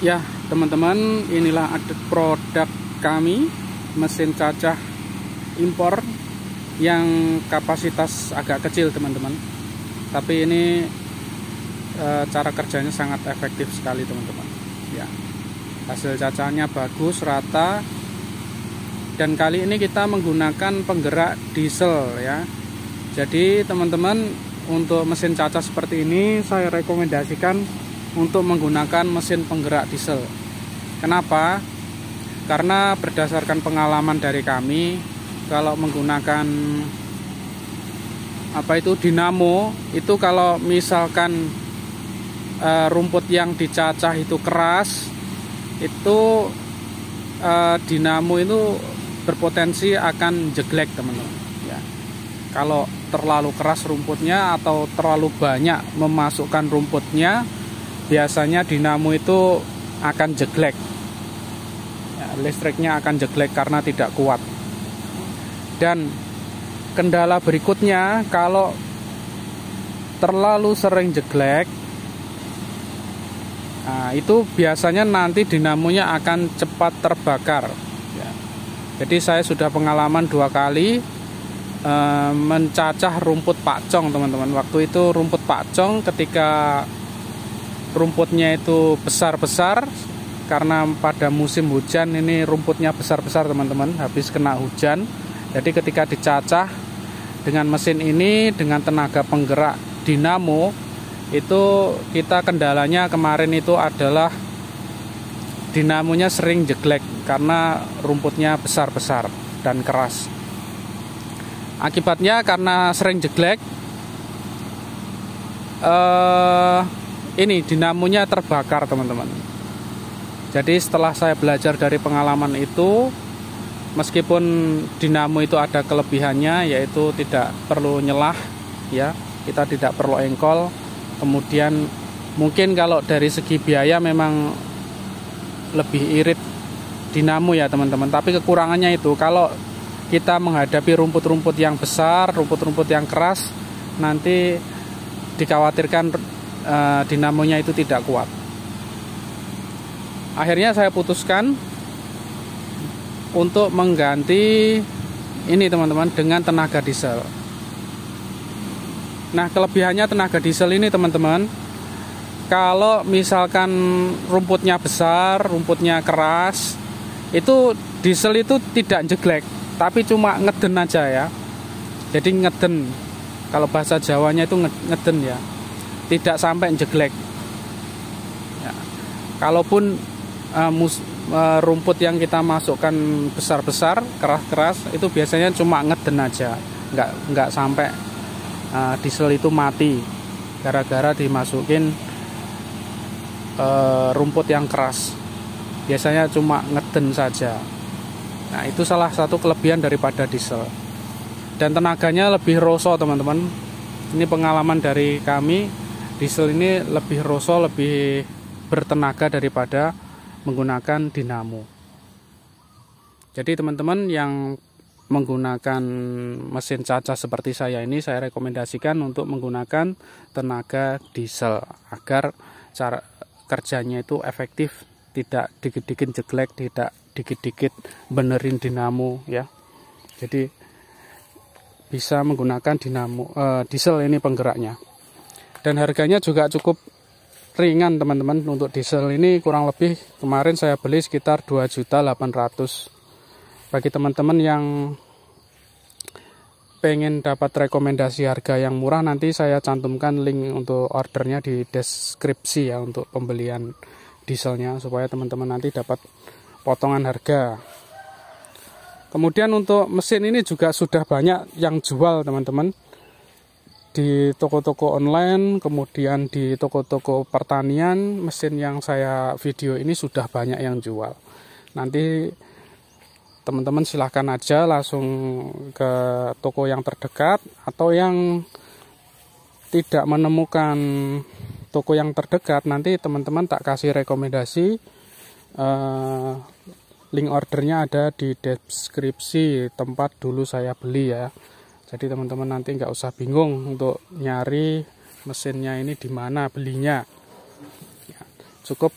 Ya teman-teman, inilah produk kami, mesin cacah impor yang kapasitas agak kecil teman-teman. Tapi ini cara kerjanya sangat efektif sekali teman-teman. Ya, hasil cacahnya bagus, rata. Dan kali ini kita menggunakan penggerak diesel ya. Jadi teman-teman, untuk mesin cacah seperti ini saya rekomendasikan untuk menggunakan mesin penggerak diesel. Kenapa? Karena berdasarkan pengalaman dari kami, kalau menggunakan dinamo itu, kalau misalkan rumput yang dicacah itu keras, itu dinamo itu berpotensi akan jeglek teman-teman ya. Kalau terlalu keras rumputnya atau terlalu banyak memasukkan rumputnya, biasanya dinamo itu akan jeglek ya, listriknya akan jeglek karena tidak kuat. Dan kendala berikutnya, kalau terlalu sering jeglek, nah, itu biasanya nanti dinamonya akan cepat terbakar ya. Jadi saya sudah pengalaman 2 kali mencacah rumput pakcong teman-teman. Waktu itu rumput pakcong, ketika rumputnya itu besar-besar, karena pada musim hujan ini rumputnya besar-besar teman-teman, habis kena hujan. Jadi ketika dicacah dengan mesin ini dengan tenaga penggerak dinamo, itu kita kendalanya kemarin itu adalah dinamonya sering jeglek karena rumputnya besar-besar dan keras. Akibatnya karena sering jeglek, ini dinamonya terbakar teman-teman. Jadi setelah saya belajar dari pengalaman itu, meskipun dinamo itu ada kelebihannya, yaitu tidak perlu nyelah ya, kita tidak perlu engkol. Kemudian mungkin kalau dari segi biaya memang lebih irit dinamo ya teman-teman. Tapi kekurangannya itu, kalau kita menghadapi rumput-rumput yang besar, rumput-rumput yang keras, nanti dikhawatirkan dinamonya itu tidak kuat. Akhirnya saya putuskan untuk mengganti ini teman-teman dengan tenaga diesel. Nah, kelebihannya tenaga diesel ini teman-teman, kalau misalkan rumputnya besar, rumputnya keras, itu diesel itu tidak jeglek, tapi cuma ngeden aja ya. Jadi ngeden, kalau bahasa Jawanya itu ngeden ya, tidak sampai jeglek ya. Kalaupun rumput yang kita masukkan besar-besar, keras-keras, itu biasanya cuma ngeden aja, nggak sampai diesel itu mati gara-gara dimasukin rumput yang keras. Biasanya cuma ngeden saja. Nah, itu salah satu kelebihan daripada diesel. Dan tenaganya lebih roso teman-teman. Ini pengalaman dari kami. Diesel ini lebih roso, lebih bertenaga daripada menggunakan dinamo. Jadi teman-teman yang menggunakan mesin cacah seperti saya ini, saya rekomendasikan untuk menggunakan tenaga diesel agar cara kerjanya itu efektif, tidak dikit-dikit jeglek, tidak dikit-dikit benerin dinamo ya. Jadi bisa menggunakan diesel ini penggeraknya. Dan harganya juga cukup ringan teman-teman. Untuk diesel ini kurang lebih kemarin saya beli sekitar 2.800.000. Bagi teman-teman yang pengen dapat rekomendasi harga yang murah, nanti saya cantumkan link untuk ordernya di deskripsi ya, untuk pembelian dieselnya, supaya teman-teman nanti dapat potongan harga. Kemudian untuk mesin ini juga sudah banyak yang jual teman-teman, di toko-toko online, kemudian di toko-toko pertanian. Mesin yang saya video ini sudah banyak yang jual. Nanti teman-teman silahkan aja langsung ke toko yang terdekat, atau yang tidak menemukan toko yang terdekat, nanti teman-teman tak kasih rekomendasi. Link ordernya ada di deskripsi tempat dulu saya beli ya. Jadi teman-teman nanti nggak usah bingung untuk nyari mesinnya ini di mana belinya. Ya, cukup